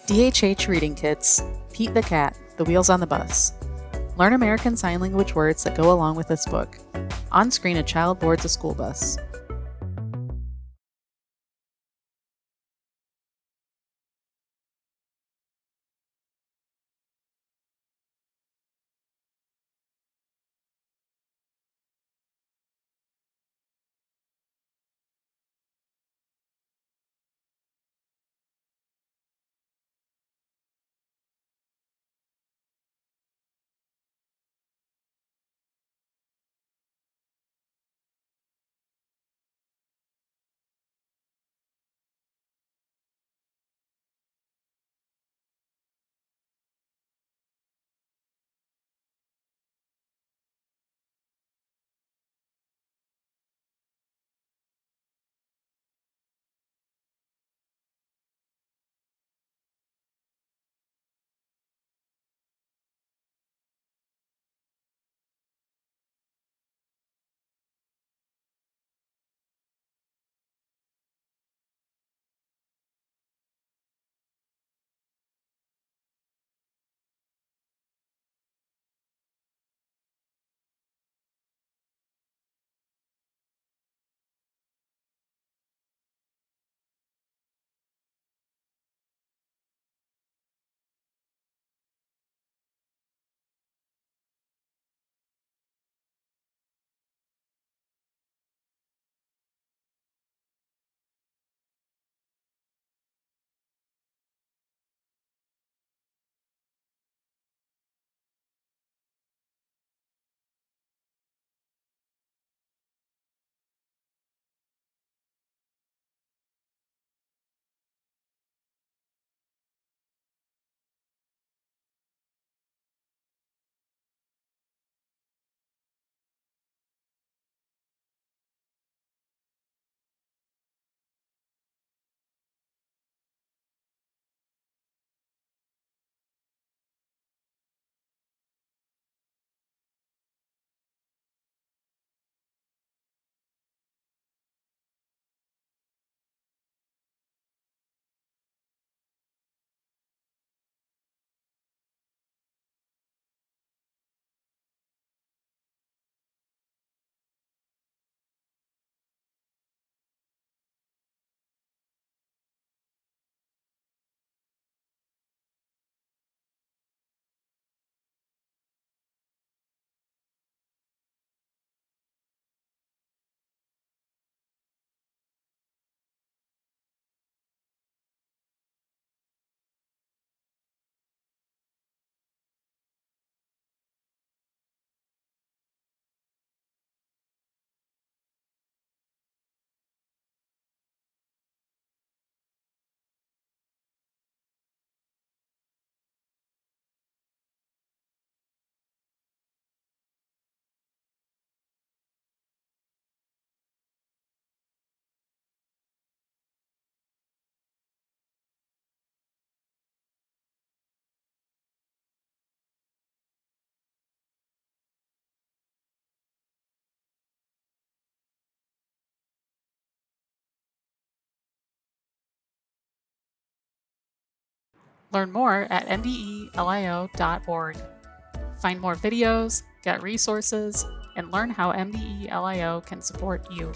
DHH Reading Kits, Pete the Cat, The Wheels on the Bus. Learn American Sign Language words that go along with this book. On screen, a child boards a school bus. Learn more at mdelio.org. Find more videos, get resources, and learn how MDELIO can support you.